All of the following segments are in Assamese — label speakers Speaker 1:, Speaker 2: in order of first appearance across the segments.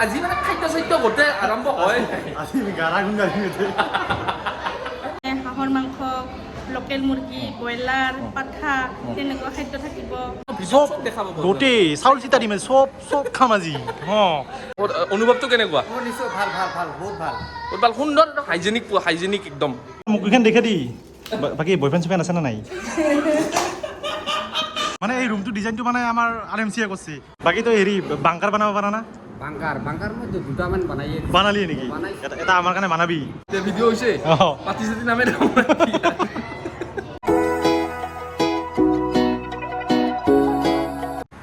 Speaker 1: আজি মানে খাদ্য চাদ্য গোটেই আৰম্ভ হয়।
Speaker 2: আজি গাৰা গুণ গালি
Speaker 3: হাঁহৰ মাংস, লোকেল মুৰ্গী, ব্ৰইলাৰ, পাঠা তেনেকুৱা খাদ্য থাকিব।
Speaker 2: চব গোটেই চাউল চিটা দিম চব চব খাম আজি।
Speaker 1: অনুভৱটো কেনেকুৱা?
Speaker 2: নিশ্চয় ভাল ভাল ভাল বহুত ভাল
Speaker 1: বহুত ভাল, সুন্দৰ, হাইজেনিক একদম।
Speaker 2: মোক এইখন দেখে দি বাকী বয়ফ্ৰেণ্ড চয়ফ্ৰেণ্ড আছে নে নাই? মানে এই ৰুমটো ডিজাইনটো মানে আমাৰ RMCয়ে কৰিছে। বাকী তই হেৰি বাংকাৰ বনাব পাৰা না?
Speaker 4: বাংকাৰ মই দুটামান
Speaker 2: বানালিয়ে নেকি? এটা আমাৰ কাৰণে বানাবি।
Speaker 1: ভিডিঅ' হৈছে পাতি চাতি নামে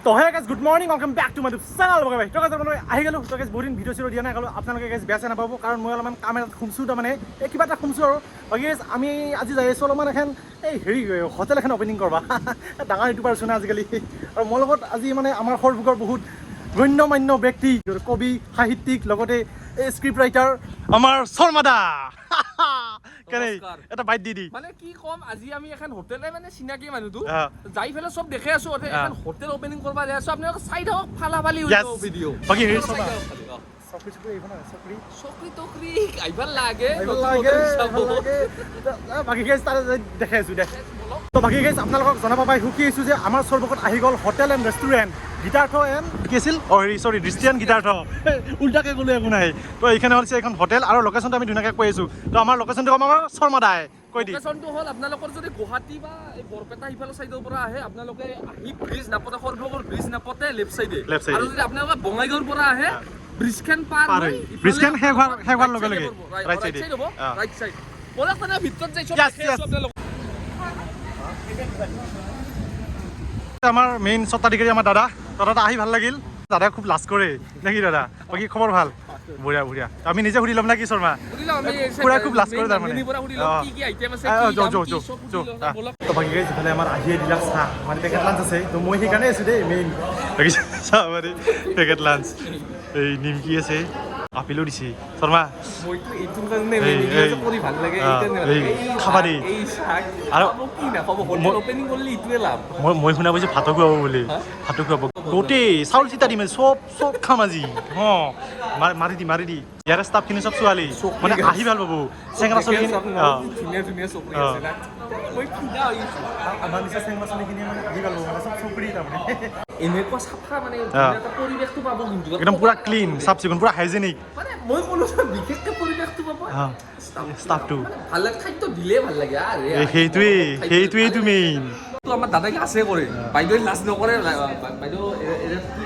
Speaker 2: তো হে guys good morning welcome back to my channel বগাই তো গাইজ আপোনালোকে আহি গ'লো। তো গাইজ বহুত দিন ভিডিঅ' চিডিঅ' দিয়া নাই গ'লো, আপোনালোকে গাইজ বেয়া চেয়া নাপাব, কাৰণ মই অলপমান কাম এটাত সোমছোঁ, তাৰমানে এই কিবা এটা সোমছোঁ আৰু। বাকী গাইজ আমি আজি যাই আছোঁ অলপমান এখন এই হেৰি হোটেল এখন অপেনিং কৰবা। ডাঙৰ ইউটিউবাৰ আছোঁ না আজিকালি, আৰু মোৰ লগত আজি মানে আমাৰ সৰভোগৰ বহুত গণ্য মান্য ব্যক্তি, কবি, সাহিত্যিক, লগতে এই স্ক্ৰিপ্ট ৰাইটাৰ আমাৰ শৰ্মাদা। কেনে এটা বাইট দি
Speaker 1: মানে কি কম, আজি আমি এখন হোটেলে মানে চিনাকি মানুহটো যাই ফেলে চব দেখে আছো, এখন হোটেল ওপেনিং কৰবা যাই আছো। আপোনালোকে চাই থাকক, ফালাফালি ভিডিঅ'।
Speaker 2: বাকী হেৰি
Speaker 1: চকৰি তকৰি আহিবাৰ লাগে।
Speaker 2: বাকী গাইজ তাতে দেখাই আছোঁ দে। তো বাকী গাইজ আপোনালোকক জনাব পাই সুখী হৈছোঁ যে আমাৰ চৰবকত আহি গ'ল hotel and restaurant Geetartha and কি আছিল চৰি দৃষ্টিয়ান গীতাৰ্থ, উল্টাকৈ ক'লো একো নাই। তো এইখানে হৈছে এখন হোটেল, আৰু লোকেশ্যনটো আমি ধুনীয়াকৈ কৈ আছোঁ। তো আমাৰ লোকেশ্যনটো ক'ম আমাৰ শৰ্মাদাই কৈ দি।
Speaker 1: লোকেশ্যনটো হ'ল আপোনালোকৰ যদি গুৱাহাটী বা এই বৰপেটা সিফালৰ চাইডৰ পৰা আহে, আপোনালোকে আহি ব্ৰিজ নাপতে, সৰভোগৰ ব্ৰিজ নাপতে লেফ্ট চাইডে, আৰু যদি আপোনালোকে বঙাইগাঁৱৰ পৰা আহে ব্ৰিজখন পাৰ হৈ
Speaker 2: ব্ৰিজখন শেষ হোৱাৰ লগে লগে ৰাইট চাইডে
Speaker 1: ৰাইট চাইড বলক মানে ভিতৰত যাই চব দেখে আছো আপোনালোক।
Speaker 2: আমাৰ মেইন স্বত্বাধিকাৰী আমাৰ দাদা আহি ভাল লাগিল। দাদাই খুব লাজ কৰে নেকি দাদা? বাকী খবৰ ভাল? বঢ়িয়া বঢ়িয়া। আমি নিজে সুধি ল'ম নেকি শৰ্মা? পুৰা খুব লাজ কৰে তাৰমানে। বাকী যিফালে আমাৰ আহিয়ে দিলাক চাহ, মানে পেকেট লাঞ্চ আছে। তো মই সেইকাৰণে আছোঁ দেই মেইন। চাহ মানে পেকেট লাঞ্চ, এই নিমকি আছে, আপেলো দিছে। শৰ্মা খাবা দেই। আৰু মই শুনা পাইছোঁ ভাতো খুৱাব বুলি। ভাতো খুৱাব গোটেই চাউল চিটা দিম চব চব খাম আজি। মাৰি দি ইয়াৰে ষ্টাফখিনি চব ছোৱালী, মানে আহি ভাল পাব। চেঙৰা চলিখিনি
Speaker 1: এনেকুৱা চাফা মানে পৰিৱেশটো পাব, কিন্তু
Speaker 2: একদম পুৰা ক্লিন, চাফ চিকুণ, পুৰা হাইজেনিক।
Speaker 1: মানে মই ক'লো বিশেষকৈ পৰিৱেশটো পাব,
Speaker 2: ষ্টাফটো
Speaker 1: ভাল লাগে, খাদ্য দিলে ভাল লাগে।
Speaker 2: সেইটোৱেইটো মেইন।
Speaker 1: আমাৰ দাদাই লাজে কৰে, বাইদেৱে লাজ নকৰে। বাইদেউ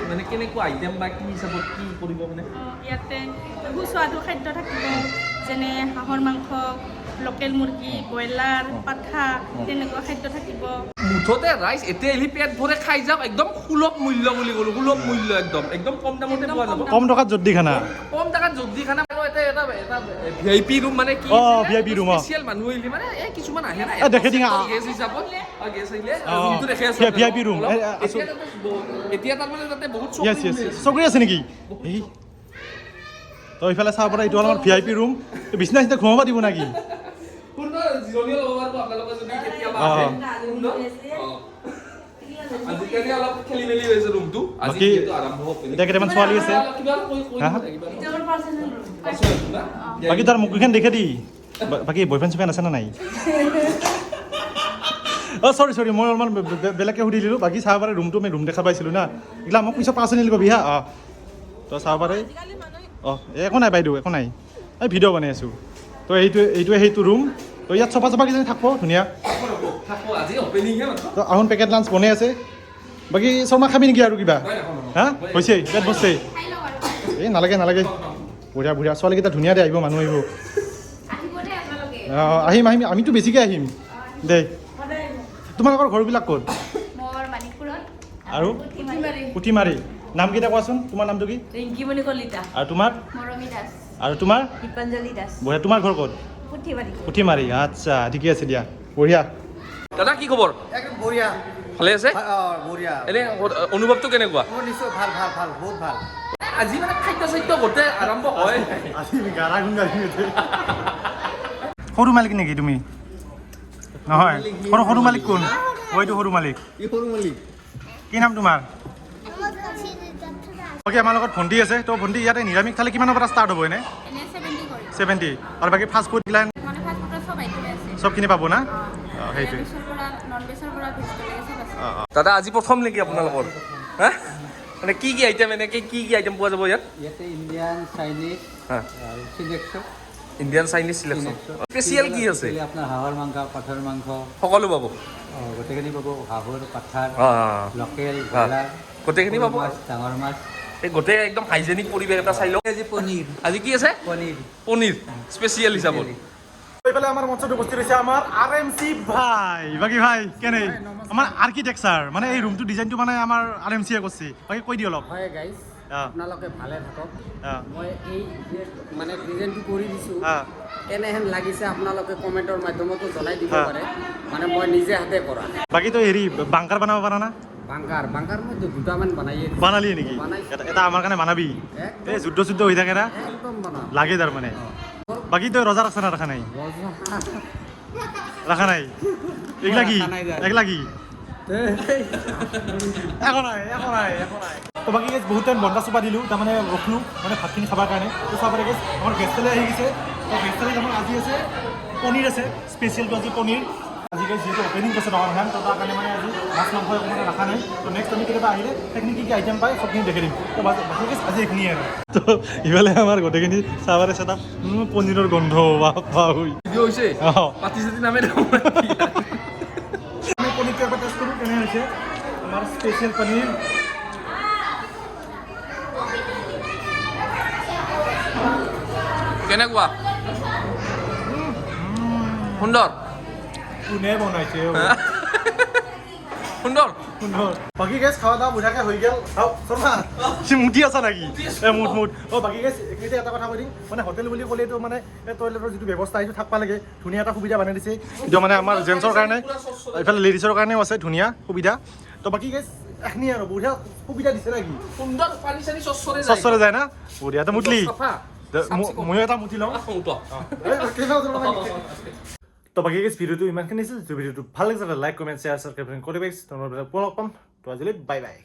Speaker 1: মানে কেনেকুৱা আইটেম বা কি হিচাপত কি কৰিব মানে?
Speaker 3: ইয়াতে সুস্বাদু খাদ্য থাকিব, যেনে হাঁহৰ মাংস, লোকেল মুৰ্গী, ব্ৰইলাৰ, পাঠা তেনেকুৱা খাদ্য থাকিব।
Speaker 1: মুঠতে ৰাইচ এতিয়া এলি পেট ভৰে খাই যাওক, একদম সুলভ মূল্য বুলি ক'লো, সুলভ মূল্য, একদম কম দামতে পোৱা যাব।
Speaker 2: কম টকাত জদ্দি খানা,
Speaker 1: কম টকাত জদ্দি খানা। এটা VIP ৰুম, মানে কি
Speaker 2: VIP ৰুম
Speaker 1: স্পেচিয়েল মানুহ আহিলে মানে কিছুমান আহে না
Speaker 2: দেখে দিঙা
Speaker 1: গেছ হিচাপত, গেছ আহিলে ৰুমটো দেখে আছে
Speaker 2: VIP ৰুম।
Speaker 1: এতিয়া তাৰমানে তাতে বহুত
Speaker 2: চকৰি আছে নেকি? তো এইফালে চাব পৰা এইটো হ'ল আমাৰ VIP ৰুম। বিচনা চিনা ঘুমাব দিব নেকি?
Speaker 1: জিৰণিও ল'ব পাৰিব আপোনালোকে যদি কেতিয়াবা আহে। আজিকালি অলপ খেলি মেলি হৈছে ৰুমটো, আজি আৰম্ভ হ'ব।
Speaker 2: এতিয়া কেইটামান ছোৱালী আছে। বাকী তাৰ মুখখন দেখে দি। বাকী বয়ফ্ৰেণ্ড চয়ফ্ৰেণ্ড আছে নে নাই? চৰি মই অলপমান বেলেগকৈ সুধি দিলোঁ। বাকী চাব পাৰে ৰুমটো, আমি ৰুম দেখা পাইছিলোঁ না, এইগিলা মোক পিছত পাৰ্চনেল কবি হা। তো চাব পাৰে। একো নাই বাইদেউ, একো নাই, এই ভিডিঅ' বনাই আছোঁ। তো এইটোৱে সেইটো ৰুম। তো ইয়াত চফা চফা কিজানি থাকিব ধুনীয়া। তো আহোন পেকেট লাঞ্চ বনাই আছে। বাকী শৰ্মা খাবি নেকি আৰু কিবা? হা হৈছে পেট বসছে? এই নালাগে বঢ়িয়া বঢ়িয়া। ছোৱালীকেইটা ধুনীয়া দে, আহিব মানুহ আহিব। আহিম আমিতো বেছিকৈ আহিম দে। তোমালোকৰ ঘৰবিলাক ক'ত? আৰু পুঠিমাৰি। নামকেইটা কোৱাচোন। তোমাৰ নামটো কি?
Speaker 5: ৰিংকিমণি কলিতা।
Speaker 2: আৰু তোমাৰ?
Speaker 5: মৰমী দাস।
Speaker 2: আৰু তোমাৰ?
Speaker 5: দীপাঞ্জলি দাস।
Speaker 2: বঢ়িয়া। তোমাৰ ঘৰ ক'ত? পুঠিমাৰি। আচ্ছা ঠিকে আছে দিয়া, বঢ়িয়া।
Speaker 1: দাদা কি খবৰ?
Speaker 4: একদম বঢ়িয়া।
Speaker 1: ভালে আছে?
Speaker 4: বঢ়িয়া।
Speaker 1: এনে অনুভৱটো কেনেকুৱা?
Speaker 4: নিশ্চয় ভাল ভাল ভাল বহুত ভাল।
Speaker 1: আজি মানে খাদ্য চাদ্য গোটেই আৰম্ভ হয়।
Speaker 2: আজি গাৰা গুণ গালি সৰু মালিক নেকি তুমি? নহয়, সৰু মালিক কোন? মইতো সৰু মালিক। কি নাম তোমাৰ? বাকী আমাৰ লগত ভণ্টি আছে তো ভণ্টি ইয়াতে নিৰামিষ থালি কিমানৰ পৰা ষ্টাৰ্ট হ'ব এনে
Speaker 3: এনে 70 কৰি
Speaker 2: 70 আৰু বাকী ফাষ্ট ফুড গিলা
Speaker 3: মানে ফাষ্ট ফুডৰ সব আইটেম আছে
Speaker 2: চবখিনি পাব না সেইটোৱে
Speaker 3: নিৰামিষৰ পৰা নন ভেজৰ পৰা ভেজিটেবল সব আছে
Speaker 1: দাদা আজি প্ৰথম নেকি আপোনালোকৰ হা মানে কি আইটেম এনেকৈ কি আইটেম পোৱা যাব ইয়াত
Speaker 4: ইয়াতে ইণ্ডিয়ান চাইনিজ
Speaker 1: হা
Speaker 4: আৰু selection
Speaker 1: Indian Chinese selection special কি আছে
Speaker 4: আপোনাৰ হাঁহৰ মাংস পাঠাৰ মাংস
Speaker 1: সকলো পাব
Speaker 4: গোটেইখিনি পাব হাঁহৰ পাঠাৰ
Speaker 1: অঁ
Speaker 4: লোকেল ব্ৰইলাৰ
Speaker 1: গোটেইখিনি পাব
Speaker 4: মাছ ডাঙৰ মাছ
Speaker 1: এই গোটেই একদম হাইজেনিক পৰিৱেশ এটা চাই লওক
Speaker 4: আজি পনীৰ
Speaker 1: আজি কি আছে পনীৰ স্পেচিয়েল হিচাপত
Speaker 2: এইফালে আমাৰ মঞ্চত উপস্থিত হৈছে আমাৰ RMC ভাই বাকী ভাই কেনে আমাৰ আৰ্কিটেকচাৰ মানে এই ৰুমটো ডিজাইনটো মানে আমাৰ RMCয়ে কৰিছে বাকী কৈ দিওঁ অলপ
Speaker 4: হয় গাইজ
Speaker 2: অঁ
Speaker 4: আপোনালোকে ভালে থাকক
Speaker 2: অঁ
Speaker 4: মই এই যে মানে ডিজাইনটো কৰি দিছোঁ
Speaker 2: অঁ
Speaker 4: কেনেহেন লাগিছে আপোনালোকে কমেণ্টৰ মাধ্যমতো জনাই দিব
Speaker 2: হা।
Speaker 4: পাৰে মানে মই নিজে হাতে কৰা
Speaker 2: বাকী তই হেৰি বাংকাৰ বনাব পাৰা না
Speaker 4: বাংকাৰ মই দুটামান বনাইয়ে দিছোঁ।
Speaker 2: বনালি নেকি
Speaker 4: বনাইছোঁ।
Speaker 2: এটা আমাৰ কাৰণে বনাবি
Speaker 4: একদম।
Speaker 2: এই যুদ্ধ হৈ থাকে না
Speaker 4: একদম বনাম
Speaker 2: লাগে তাৰমানে বাকী তই ৰজা ৰাখছা না ৰাখা নাই ৰাখা নাই এইগিলা কি
Speaker 4: ৰাখা নাই যা।
Speaker 2: এইগিলা কি একো নাই তো বাকী গেছ বহুত টাইম বন্ধা চোপা দিলোঁ তাৰমানে ৰখলোঁ মানে ভাতখিনি খাবৰ কাৰণে তো চাবলৈ গেছ আমাৰ গেছ থালি আহি গৈছে তো গেছ থালিত আমাৰ আজি আছে পনীৰ আছে স্পেচিয়েলটো আজি পনীৰ আজি গেছ যিহেতু অপেনিং কৰিছে দোকানখন তো তাৰ কাৰণে মানে আজি মাছ মাংস একো মানে ৰখা নাই তো নেক্সট আমি কেতিয়াবা আহিলে সেইখিনি কি আইটেম পায় সবখিনি দেখি দিম তো বাকী গেছ আজি এইখিনিয়ে আৰু তো ইফালে আমাৰ গোটেইখিনি চাবাৰে চেট আপ পনীৰৰ গোন্ধ
Speaker 1: ভিডিঅ' হৈছে
Speaker 2: অঁ
Speaker 1: পাতি চাতি নামে
Speaker 2: আমি পনীৰটো এবাৰ টেষ্ট কৰোঁ কেনে হৈছে আমাৰ স্পেচিয়েল পনীৰ
Speaker 1: কেনেকুৱা সুন্দৰ
Speaker 2: কোনে বনাইছে
Speaker 1: সুন্দৰ
Speaker 2: সুন্দৰ বাকী গেছ খাওয়া দাওয়া বঢ়িয়াকৈ হৈ গ'ল শৰ্মা মুঠি আছা নেকি মুঠ বাকী গেছ এইখিনিতে এটা কথা কৈ দিম মানে হোটেল বুলি ক'লেতো মানে এই টয়লেটৰ যিটো ব্যৱস্থা সেইটো থাকিব লাগে ধুনীয়া এটা সুবিধা বনাই দিছে এইটো মানে আমাৰ জেণ্টছৰ কাৰণে এইফালে লেডিছৰ কাৰণেও আছে ধুনীয়া সুবিধা তো বাকী গেছ এইখিনি আৰু বঢ়িয়া সুবিধা দিছে নেকি
Speaker 1: সুন্দৰ পানী চানী চচ্চৰে
Speaker 2: চচ্চৰে যায় না বঢ়িয়া তো মুঠলি
Speaker 1: চাফা
Speaker 2: ময়ো এটা মুঠি লওঁ
Speaker 1: উঠ
Speaker 2: তো বাকী গেছ ভিডিঅ'টো ইমানখিনি আছিল ভিডিঅ'টো ভাল লাগিছে লাইক কমেণ্ট শ্বেয়াৰ ছাবস্ক্ৰাইব কৰি লগ পাম তো আজিলৈ বাই বাই